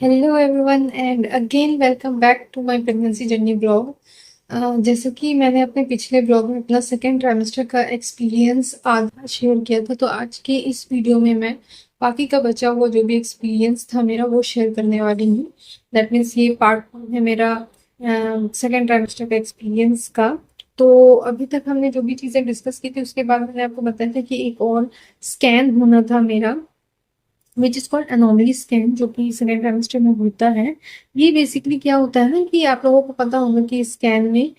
Hello everyone and again welcome back to my pregnancy journey blog. जैसे कि मैंने अपने पिछले ब्लॉग में अपना सेकेंड ट्राइमेस्टर का एक्सपीरियंस आधा शेयर किया था, तो आज के इस वीडियो में मैं बाकी का बचा हुआ जो भी एक्सपीरियंस था मेरा वो शेयर करने वाली हूँ। दैट मीन्स ये पार्ट वन है मेरा सेकेंड ट्राइमेस्टर का एक्सपीरियंस का। तो अभी तक हमने जो भी चीज़ें डिस्कस की थी उसके बाद मैंने आपको बताया था कि एक और स्कैन होना था मेरा, which is called anomaly scan, जो कि सेकेंड ट्राइमेस्टर में होता है। ये बेसिकली क्या होता है ना कि आप लोगों को पता होगा कि स्कैन में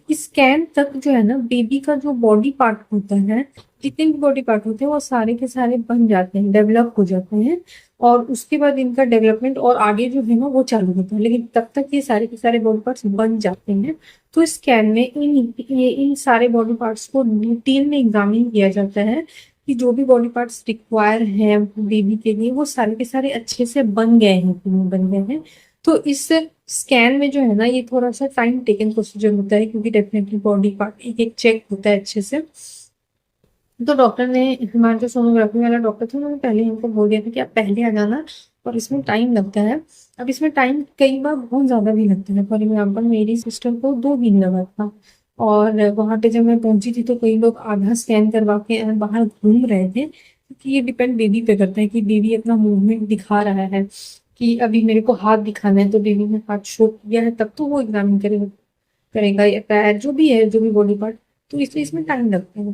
इस स्कैन तक जो है ना बेबी का जो बॉडी पार्ट होता है, जितने भी बॉडी पार्ट होते हैं वो सारे के सारे बन जाते हैं, डेवलप हो जाते हैं। और उसके बाद इनका डेवलपमेंट और आगे जो है ना वो चालू होता है, लेकिन तब तक ये सारे के सारे बॉडी पार्ट्स बन जाते हैं। तो स्कैन में इन सारे बॉडी पार्ट्स को डिटेल में एग्जामिन किया जाता है कि जो भी बॉडी पार्ट्स रिक्वायर हैं बेबी के लिए वो सारे के सारे अच्छे से बन गए हैं कि नहीं बन गए हैं। तो इस स्कैन में जो है ना ये थोड़ा सा टाइम टेकन प्रोसीजर होता है, क्योंकि डेफिनेटली बॉडी पार्ट एक एक चेक होता है अच्छे से। तो डॉक्टर ने, हमारे जो सोनोग्राफी वाला डॉक्टर था उन्होंने पहले ही हमको बोल दिया था कि आप पहले आ जाना, और इसमें टाइम लगता है। अब इसमें टाइम कई बार बहुत ज़्यादा भी लगता है। फॉर एग्जाम्पल मेरी सिस्टर को 2 दिन लगा था, और वहां पे जब मैं पहुंची थी तो कई लोग आधा स्कैन करवा के बाहर घूम रहे थे, क्योंकि ये डिपेंड बेबी पे करता है कि बेबी अपना मूवमेंट दिखा रहा है। कि अभी मेरे को हाथ दिखाना है तो बेबी ने हाथ शो किया है तब तो वो एग्जामिन करेगा, या पैर जो भी है, जो भी बॉडी पार्ट। तो इसलिए इसमें टाइम लगता है।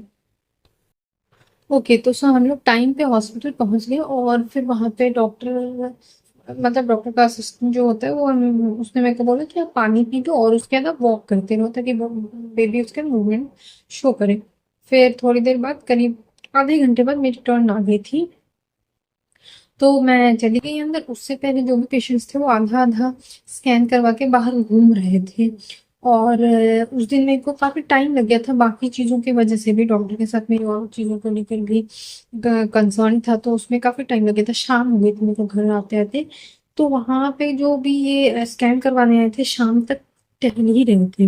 ओके, तो सर हम लोग टाइम पे हॉस्पिटल पहुंच गए, और फिर वहां पे डॉक्टर, मतलब डॉक्टर का असिस्टेंट जो होता है वो उसने मेरे को बोला कि आप पानी पी लो और उसके बाद आप वॉक करते रहो ताकि बेबी उसके मूवमेंट शो करे। फिर थोड़ी देर बाद, करीब आधे घंटे बाद मेरी टर्न आ गई थी। तो मैं चली गई अंदर। उससे पहले जो भी पेशेंट्स थे वो आधा आधा स्कैन करवा के बाहर घूम रहे थे। और उस दिन मेरे को काफी टाइम लग गया था, बाकी चीजों की वजह से भी डॉक्टर के साथ मेरी और चीजों को लेकर भी कंसर्न था, तो उसमें काफी टाइम लग गया था। शाम हो गई थी मेरे को घर आते आते। तो वहां पे जो भी ये स्कैन करवाने आए थे शाम तक टहल ही रहे थे,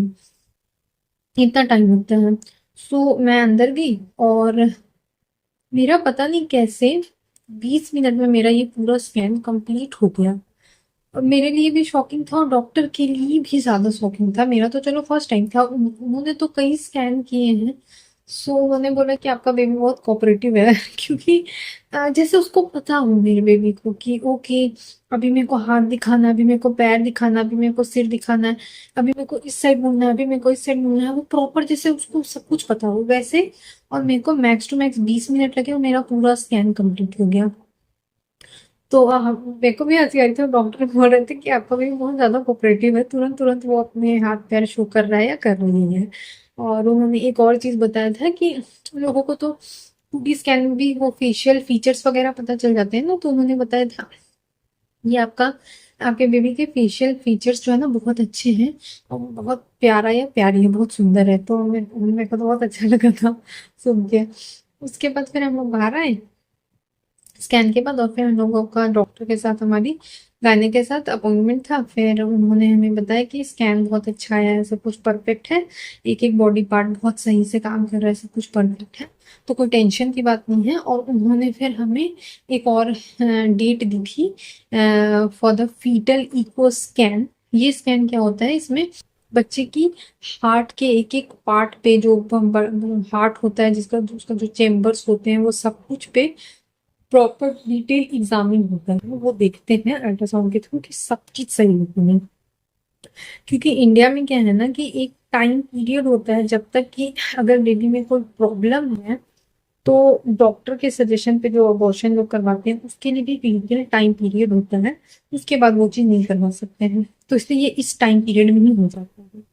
इतना टाइम लगता है। सो मैं अंदर गई, और मेरा पता नहीं कैसे 20 मिनट में मेरा ये पूरा स्कैन कंप्लीट हो गया। और मेरे लिए भी शॉकिंग था और डॉक्टर के लिए भी ज्यादा शॉकिंग था। मेरा तो चलो फर्स्ट टाइम था, उन्होंने तो कई स्कैन किए हैं। सो उन्होंने बोला कि आपका बेबी बहुत कोऑपरेटिव है क्योंकि जैसे उसको पता हो मेरे बेबी को कि ओके, अभी मेरे को हाथ दिखाना है, अभी मेरे को पैर दिखाना है, अभी मेरे को सिर दिखाना है, अभी मेरे को इस साइड मुड़ना है, अभी मेरे को इस साइड मुड़ना है। वो प्रॉपर जैसे उसको सब कुछ पता हो वैसे। और मेरे को मैक्स टू मैक्स 20 मिनट लगे और मेरा पूरा स्कैन कंप्लीट हो गया। तो मेरे को भी हंसी आ रही थी, और डॉक्टर बोल रहे थे कि आपका भी बहुत ज्यादा कोऑपरेटिव है, तुरंत तुरंत वो अपने हाथ पैर शो कर रहा है या कर रही है। और उन्होंने एक और चीज बताया था कि लोगों को तो 2D स्कैन में भी वो फेशियल फीचर्स वगैरह पता चल जाते हैं ना, तो उन्होंने बताया था ये आपका, आपके बेबी के फेशियल फीचर्स जो है ना बहुत अच्छे हैं, और बहुत प्यारा या प्यारी है, बहुत सुंदर है। तो मेरे को तो बहुत अच्छा लगा था सुन के। उसके बाद फिर हम लोग बाहर आए स्कैन के बाद, और फिर हम लोगों का डॉक्टर के साथ, हमारी गायने के साथ अपॉइंटमेंट था। फिर उन्होंने हमें बताया कि स्कैन बहुत अच्छा आया है, सब कुछ परफेक्ट है, एक एक बॉडी पार्ट बहुत सही से काम कर रहा है, सब कुछ परफेक्ट है, तो कोई टेंशन की बात नहीं है। और उन्होंने फिर हमें एक और डेट दी थी for the fetal echo scan. ये स्कैन क्या होता है, इसमें बच्चे की हार्ट के एक एक पार्ट पे, जो हार्ट होता है जिसका उसका जो चेम्बर्स होते हैं वो सब कुछ पे प्रॉपर डिटेल एग्जामिन होता है। वो देखते हैं अल्ट्रासाउंड के थ्रू कि सब चीज सही होती है। क्योंकि इंडिया में क्या है ना कि एक टाइम पीरियड होता है जब तक कि अगर बेबी में कोई प्रॉब्लम है तो डॉक्टर के सजेशन पे जो अबॉर्शन लोग करवाते हैं उसके लिए भी लीगल टाइम पीरियड होता है, उसके बाद वो चीज नहीं करवा सकते हैं। तो इसलिए ये इस टाइम पीरियड में ही हो जाता है,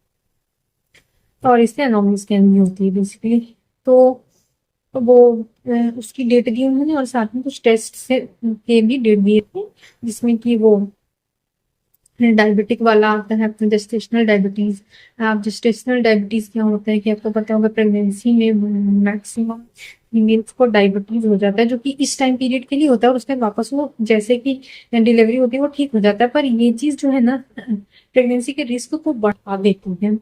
और इससे अनोमली स्कैन भी होती है बेसिकली। तो वो उसकी डेट दी उन्होंने, और साथ में कुछ टेस्ट से के भी डेट दिए थे, जिसमें कि वो डायबिटिक वाला आता है अपना जेस्टेशनल डायबिटीज। आप जेस्टेशनल डायबिटीज क्या होता है कि आपको पता होगा, प्रेगनेंसी में मैक्सिमम फीमेल्स को डायबिटीज हो जाता है, जो कि इस टाइम पीरियड के लिए होता है, और उसके बाद वापस वो जैसे कि डिलीवरी होती है वो ठीक हो जाता है। पर ये चीज जो है ना प्रेगनेंसी के रिस्क को बढ़ा देती है।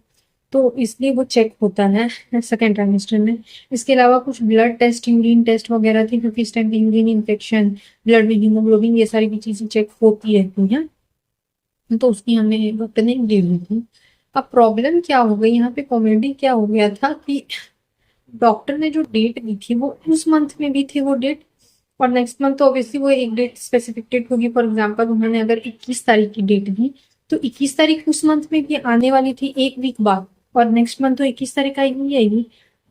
तो इसलिए वो चेक होता है सेकेंड ट्राइमेस्टर में। इसके अलावा कुछ ब्लड टेस्ट, यूरिन टेस्ट वगैरह थी, क्योंकि इस टाइम पे यूरिन इन्फेक्शन, ब्लड में हीमोग्लोबिन, ये सारी भी चीजें चेक होती रहती हैं। तो उसकी हमें डॉक्टर ने डेट दी थी। अब प्रॉब्लम क्या हो गई यहाँ पे, कॉमेडी क्या हो गया था कि डॉक्टर ने जो डेट दी थी वो उस मंथ में भी थी वो डेट, और नेक्स्ट मंथ तो ऑब्वियसली वो एक डेट स्पेसिफिक डेट होगी। फॉर एग्जांपल उन्होंने अगर 21 तारीख की डेट दी, तो 21 तारीख उस मंथ में भी आने वाली थी एक वीक बाद, और नेक्स्ट मंथ तो 21 तारीख आएगी।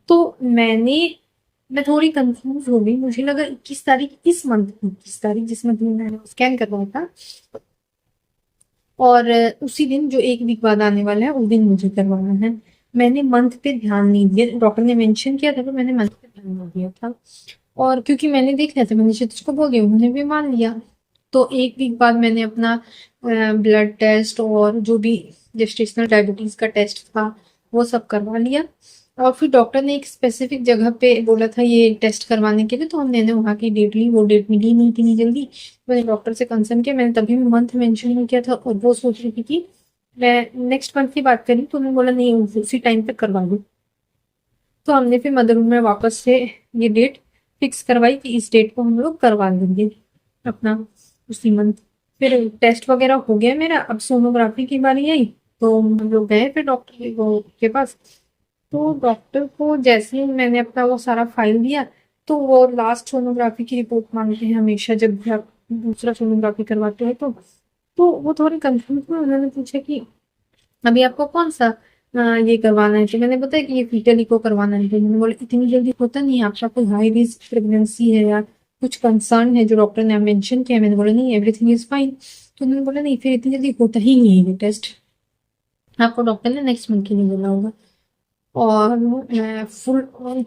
तो मैं थोड़ी कंफ्यूज हो गई, मुझे लगा 21 तारीख इस मंथ की 21 तारीख जिस मंथ में मैंने स्कैन करवाया था, और उसी दिन जो एक वीक बाद आने वाला है उस दिन मुझे करवाना है। मैंने मंथ पे ध्यान नहीं दिया, डॉक्टर ने मेंशन किया था तो मैंने मंथ पे ध्यान नहीं दिया था। और क्योंकि मैंने देख लिया था, मैंने क्षितिज को बोल दिया, उन्होंने भी मान लिया। तो एक वीक बाद मैंने अपना ब्लड टेस्ट और जो भी जेस्टेशनल डायबिटीज का टेस्ट था वो सब करवा लिया। और फिर डॉक्टर ने एक स्पेसिफिक जगह पे बोला था ये टेस्ट करवाने के लिए, तो हमने वहाँ की डेट ली, वो डेट मिली नहीं इतनी जल्दी। मैंने डॉक्टर से कंसर्न किया, मैंने तभी भी मंथ मेंशन नहीं किया था, और वो सोच रही थी कि मैं नेक्स्ट मंथ की बात करी, तो उन्होंने बोला नहीं उसी टाइम पे करवा दो। तो हमने फिर मदर रूम में वापस से ये डेट फिक्स करवाई कि इस डेट को हम लोग करवा लेंगे अपना उसी मंथ। फिर टेस्ट वगैरह हो गया मेरा, अब सोनोग्राफी की बारी आई, तो हम लोग गए फिर डॉक्टर के पास। तो डॉक्टर को जैसे ही मैंने अपना वो सारा फाइल दिया, तो वो लास्ट सोनोग्राफी की रिपोर्ट मांगते हैं हमेशा जब भी आप दूसरा सोनोग्राफी करवाते हैं। तो वो थोड़े कंफ्यूज हुए, उन्होंने पूछा कि अभी आपको कौन सा ये करवाना है, तो मैंने बताया कि ये फीटल इको करवाना है। तो उन्होंने बोला इतनी जल्दी होता नहीं है, आपका कोई हाई रिस्क प्रेगनेंसी है या कुछ कंसर्न है जो डॉक्टर ने मेंशन किया। मैंने बोला नहीं एवरीथिंग इज फाइन। तो उन्होंने बोला नहीं फिर इतनी जल्दी होता ही नहीं है ये टेस्ट, आपको डॉक्टर ने नेक्स्ट मंथ के लिए बोला होगा। और मैं फुल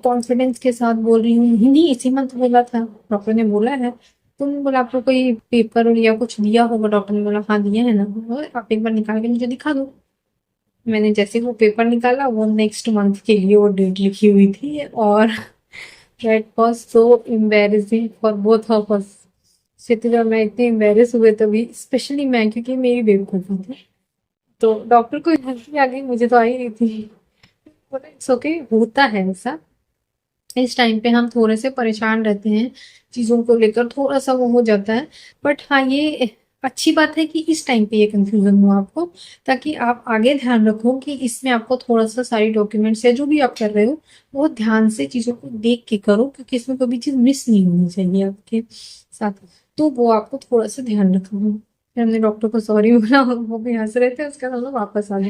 कॉन्फिडेंस के साथ बोल रही हूँ नहीं इसी मंथ बोला था, डॉक्टर ने बोला है। तो उन्होंने बोला आपको कोई पेपर या कुछ दिया होगा, डॉक्टर ने बोला हाँ दिया है ना, आप एक बार निकाल के मुझे दिखा दो। मैंने जैसे वो पेपर निकाला, वो नेक्स्ट मंथ के लिए वो डेट लिखी हुई थी, और that was so embarrassing for both of us. Kshitij और मैं इतने एम्बैरेस हुए तभी, स्पेशली मैं, क्योंकि मेरी बेवकूफ़ी थी। तो डॉक्टर को हंसी आ गई, मुझे तो आ ही रही थी। बोला इट्स ओके, होता है ऐसा, इस टाइम पे हम थोड़े से परेशान रहते हैं चीज़ों को लेकर, थोड़ा सा वो हो जाता है। बट हाँ ये अच्छी बात है कि इस टाइम पे ये कंफ्यूजन हुआ आपको, ताकि आप आगे ध्यान रखो कि इसमें आपको थोड़ा सा सारी डॉक्यूमेंट्स या जो भी आप कर रहे हो वो ध्यान से चीज़ों को देख के करो, क्योंकि इसमें कोई भी चीज़ मिस नहीं होनी चाहिए आपके साथ। तो वो आपको थोड़ा सा ध्यान रखना है। फिर हमने डॉक्टर को सॉरी बोला, वो भी हंस रहे थे, उसके बाद हम लोग वापस आ गए।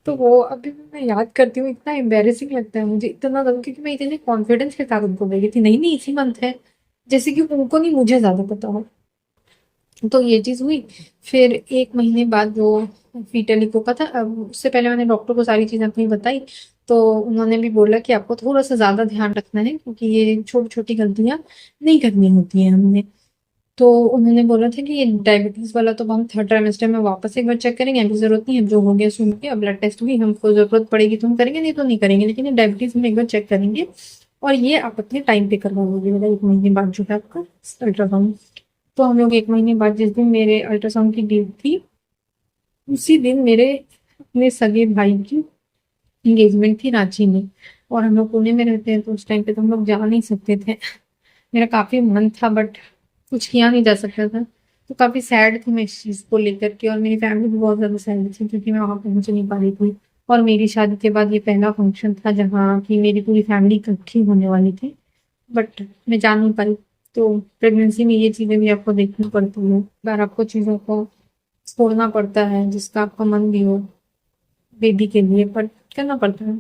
तो वो अभी भी मैं याद करती हूँ, इतना एम्बैरेसिंग लगता है मुझे, इतना ज़्यादा, क्योंकि मैं इतने कॉन्फिडेंस के साथ उनको बोल रही थी नहीं नहीं इसी मंथ है, जैसे कि उनको नहीं मुझे ज़्यादा पता हो। तो ये चीज़ हुई। फिर एक महीने बाद जो फीटल इको का था, अब उससे पहले मैंने डॉक्टर को सारी चीज़ें अपनी बताई, तो उन्होंने भी बोला कि आपको थोड़ा सा ज़्यादा ध्यान रखना है, क्योंकि ये छोटी छोटी गलतियाँ नहीं करनी होती हैं हमने। तो उन्होंने बोला था कि ये डायबिटीज वाला तो हम थर्ड ट्राइमेस्टर में वापस एक बार चेक करेंगे, अभी जरूरत नहीं है, जो हो गया सो हो गया, ब्लड टेस्ट भी हमको जरूरत पड़ेगी तो हम करेंगे, नहीं तो नहीं करेंगे, लेकिन ये डायबिटीज हम एक बार चेक करेंगे, और ये आप अपने टाइम पे करवाओगे मेरा 1 महीने बाद जो है आपका अल्ट्रासाउंड। तो हम लोग 1 महीने बाद जिस दिन मेरे अल्ट्रासाउंड की डेट थी, उसी दिन मेरे अपने सगे भाई की एंगेजमेंट थी रांची में, और हम लोग पुणे में रहते हैं तो उस टाइम पे तो हम लोग जा नहीं सकते थे। मेरा काफ़ी मन था बट कुछ किया नहीं जा सकता था। तो काफ़ी सैड थी मैं इस चीज़ को लेकर के, और मेरी फैमिली भी बहुत ज़्यादा सैड थी क्योंकि मैं वहाँ पहुँच नहीं पा रही थी। और मेरी शादी के बाद ये पहला फंक्शन था जहाँ की मेरी पूरी फैमिली इकट्ठी होने वाली थी, बट मैं जा नहीं पाई। तो प्रेगनेंसी में ये चीज़ें भी आपको देखनी पड़ती हैं, बार आपको चीज़ों को छोड़ना पड़ता है जिसका आपका मन भी हो बेबी के लिए, पर करना पड़ता है।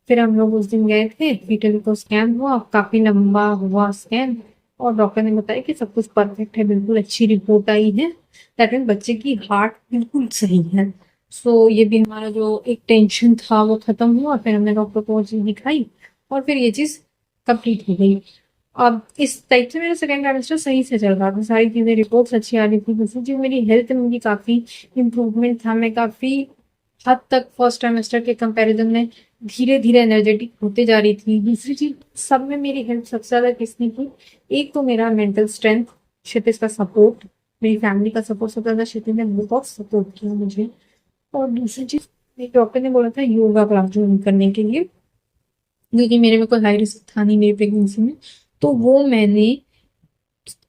फिर हम लोग उस दिन गए थे, फीटल को स्कैन हुआ, काफ़ी लंबा हुआ स्कैन, और डॉक्टर ने बताया कि सब कुछ परफेक्ट है, बिल्कुल अच्छी रिपोर्ट आई है, दैट मीन बच्चे की हार्ट बिल्कुल सही है। सो ये भी हमारा जो एक टेंशन था वो खत्म हुआ। फिर हमने डॉक्टर को वो चीज़ दिखाई, और फिर ये चीज़ कंप्लीट हो गई। अब इस टाइप से मेरा सेकेंड ट्राइमेस्टर सही से चल रहा था, सारी चीज़ें रिपोर्ट्स अच्छी आ रही थी, दूसरी चीज़ मेरी हेल्थ में भी काफ़ी इम्प्रूवमेंट था, मैं काफ़ी हद तक फर्स्ट ट्राइमेस्टर के कंपैरिजन में धीरे धीरे एनर्जेटिक होते जा रही थी। दूसरी चीज सब में मेरी हेल्प सबसे ज्यादा किसने की, एक तो मेरा मेंटल स्ट्रेंथ, क्षितिज का सपोर्ट, मेरी फैमिली का सपोर्ट, सबसे ज्यादा क्षितिज ने बहुत सपोर्ट किया मुझे। और दूसरी चीज मेरे डॉक्टर ने बोला था योगा क्लास ज्वाइन करने के लिए, क्योंकि मेरे में कोई हाई रिस्क था नहीं मेरी प्रेगनेंसी में। तो वो मैंने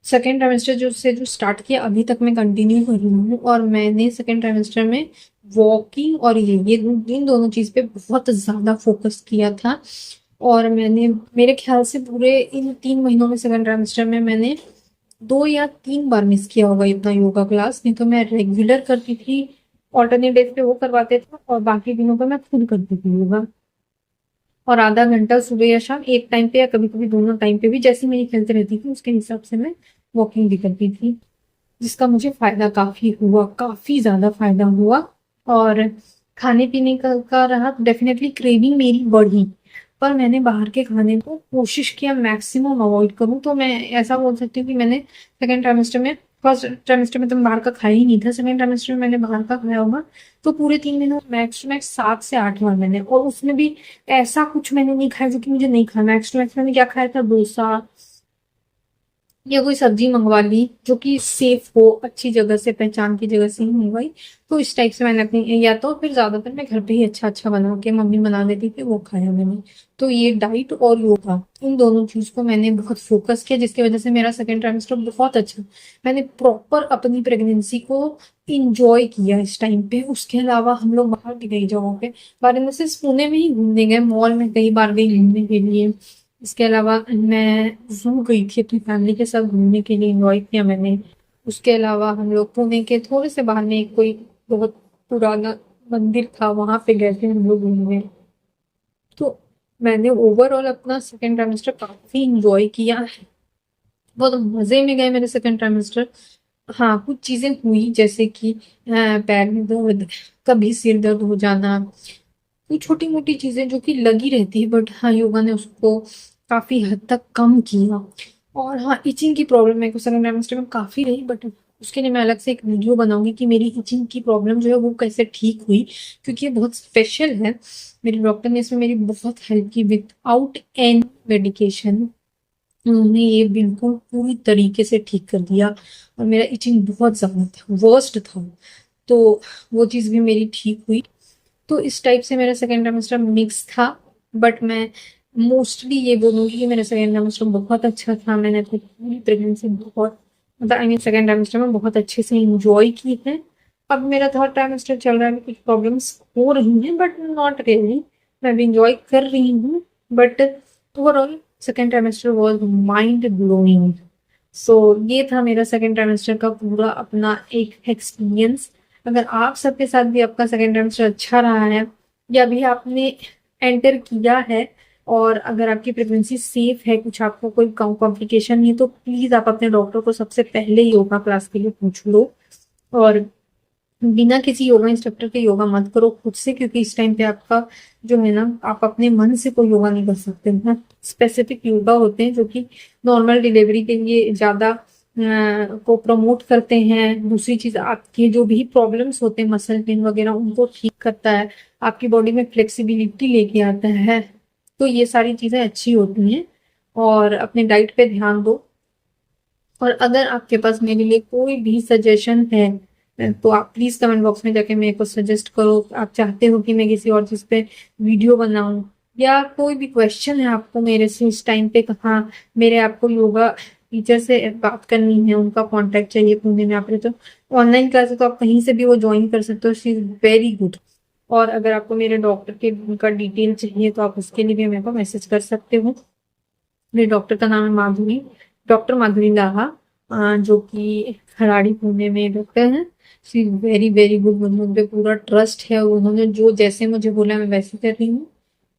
सेकेंड ट्राइमेस्टर जो स्टार्ट किया, अभी तक मैं कंटिन्यू कर रही हूँ। और मैंने सेकेंड ट्राइमेस्टर में वॉकिंग और ये इन दोनों चीज़ पे बहुत ज़्यादा फोकस किया था। और मैंने, मेरे ख्याल से पूरे इन 3 महीनों में सेकेंड ट्राइमेस्टर में मैंने 2 या 3 बार मिस किया होगा इतना योगा क्लास, नहीं तो मैं रेगुलर करती थी। ऑल्टरनेट डेज पे वो करवाते थे और बाकी दिनों पे मैं खुद करती थी योगा। और आधा घंटा सुबह या शाम एक टाइम पे, या कभी कभी दोनों टाइम पे भी, जैसी मेरी हेल्थ रहती थी उसके हिसाब से मैं वॉकिंग भी करती थी, जिसका मुझे फायदा काफी हुआ, काफी ज्यादा फायदा हुआ। और खाने पीने का रहा, डेफिनेटली क्रेविंग मेरी बढ़ी, पर मैंने बाहर के खाने को कोशिश किया मैक्सिमम अवॉइड करूं। तो मैं ऐसा बोल सकती हूँ कि मैंने सेकेंड ट्राइमेस्टर में, फर्स्ट ट्राइमेस्टर में तो मैं बाहर का खाया ही नहीं था, सेकेंड ट्राइमेस्टर में मैंने बाहर का खाया होगा। तो पूरे 3 महीनों में मैक्स टू मैक्स 7 से 8 बार मैंने, और उसमें भी ऐसा कुछ मैंने नहीं खाया जो कि मुझे नहीं खाना। मैक्स टू मैक्स मैंने क्या खाया था, डोसा या कोई सब्जी मंगवा ली जो कि सेफ हो, अच्छी जगह से, पहचान की जगह से ही मंगवाई। तो इस टाइप से मैंने अपनी, या तो फिर ज्यादातर मैं घर पे ही अच्छा अच्छा बना के मम्मी बना देती थी, वो खाया मैंने। तो ये डाइट और योगा, इन दोनों चीज को मैंने बहुत फोकस किया, जिसकी वजह से मेरा सेकेंड ट्राइमेस्टर बहुत अच्छा, मैंने प्रॉपर अपनी प्रेगनेंसी को इंजॉय किया इस टाइम पे। उसके अलावा हम लोग बाहर भी गई जगहों पे, वाराणसी पुणे में ही घूमने गए, मॉल में कई बार गई घूमने के लिए। इसके अलावा मैं जू गई थी अपनी फैमिली के साथ घूमने के लिए, एंजॉय किया मैंने। उसके अलावा हम लोग पुणे के थोड़े से बाहर में एक कोई बहुत पुराना मंदिर था, वहां पे गए थे हम लोग घूमने। तो मैंने ओवरऑल अपना सेकेंड ट्राइमेस्टर काफी इंजॉय किया है, बहुत मजे में गए मेरे सेकेंड ट्राइमेस्टर। हाँ, कुछ चीजें हुई जैसे कि पैर में दर्द, कभी सिर दर्द हो जाना, ये छोटी मोटी चीजें जो कि लगी रहती है, बट हाँ योगा ने उसको काफी हद तक कम किया। और हाँ, इचिंग की प्रॉब्लम मेरे को सेकंड ट्राइमेस्टर में काफी रही, बट उसके लिए मैं अलग से एक वीडियो बनाऊंगी कि मेरी इचिंग की प्रॉब्लम जो है वो कैसे ठीक हुई, क्योंकि ये बहुत स्पेशल है। मेरे डॉक्टर ने इसमें मेरी बहुत हेल्प की, विदाउट एनी मेडिकेशन उन्होंने ये बिल्कुल पूरी तरीके से ठीक कर दिया। और मेरा इचिंग बहुत ज्यादा था, वर्स्ट था, तो वो चीज़ भी मेरी ठीक हुई। तो इस टाइप से मेरा सेकेंड सेमेस्टर मिक्स था, बट मैं मोस्टली ये बोलूँगी कि मेरा सेकेंड सेमेस्टर बहुत अच्छा था। मैंने अपनी पूरी प्रेगनेंसी बहुत, मतलब आई मीन सेकेंड सेमेस्टर में बहुत अच्छे से इंजॉय की है। अब मेरा थर्ड ट्राइमेस्टर चल रहा है, कुछ प्रॉब्लम्स हो रही हैं बट नॉट रियली, मैं भी इंजॉय कर रही हूँ। But overall second trimester was mind blowing. So ये था मेरा सेकेंड ट्राइमेस्टर का पूरा अपना एक एक्सपीरियंस। अगर आप सबके साथ भी आपका सेकेंड ट्राइमेस्टर अच्छा रहा है, या भी आपने एंटर किया है, और अगर आपकी प्रेगनेंसी सेफ है, कुछ आपको कोई कॉम्प्लिकेशन नहीं है, तो प्लीज आप अपने डॉक्टर को सबसे पहले योगा क्लास के लिए पूछ लो। और बिना किसी योगा इंस्ट्रक्टर के योगा मत करो खुद से, क्योंकि इस टाइम पे आपका जो है ना, आप अपने मन से कोई योगा नहीं कर सकते हैं। स्पेसिफिक योगा होते हैं जो कि नॉर्मल डिलीवरी के लिए ज्यादा को प्रमोट करते हैं। दूसरी चीज, आपके जो भी प्रॉब्लम्स होते हैं, मसल पेन वगैरह, उनको ठीक करता है, आपकी बॉडी में फ्लेक्सिबिलिटी लेके आता है। तो ये सारी चीजें अच्छी होती हैं। और अपने डाइट पे ध्यान दो। और अगर आपके पास मेरे लिए कोई भी सजेशन है, तो आप प्लीज कमेंट बॉक्स में जाके मेरे को सजेस्ट करो। आप चाहते हो कि मैं किसी और चीज पे वीडियो बनाऊं, या कोई भी क्वेश्चन है आपको मेरे से इस टाइम पे, कहाँ मेरे आपको योगा टीचर से बात करनी है, उनका कांटेक्ट चाहिए पुणे में, आप रहे तो ऑनलाइन क्लास है तो आप कहीं से भी वो ज्वाइन कर सकते हो, शी इज वेरी गुड। और अगर आपको मेरे डॉक्टर के उनका डिटेल चाहिए तो आप उसके लिए भी मेरे को मैसेज कर सकते हो। मेरे डॉक्टर का नाम है माधुरी, डॉक्टर माधुरी लाहा, जो कि खराड़ी पुणे में डॉक्टर हैं। शी वेरी वेरी गुड, मुझे उन पे पूरा ट्रस्ट है, उन्होंने जो जैसे मुझे बोला मैं वैसे कर रही हूँ।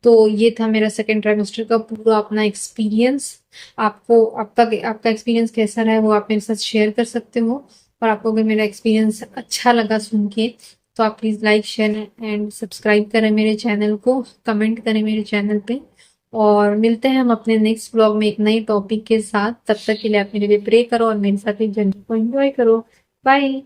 तो ये था मेरा सेकेंड ट्राइमेस्टर का पूरा अपना एक्सपीरियंस। आपको आपका आपका एक्सपीरियंस कैसा रहा है वो आप मेरे साथ शेयर कर सकते हो। और आपको अगर मेरा एक्सपीरियंस अच्छा लगा सुन के, तो आप please like share and subscribe करें मेरे चैनल को, कमेंट करें मेरे चैनल पे। और मिलते हैं हम अपने नेक्स्ट ब्लॉग में एक नई टॉपिक के साथ। तब तक के लिए आप मेरे लिए प्रे करो और मेरे साथ इस जर्नी को एंजॉय करो। बाय।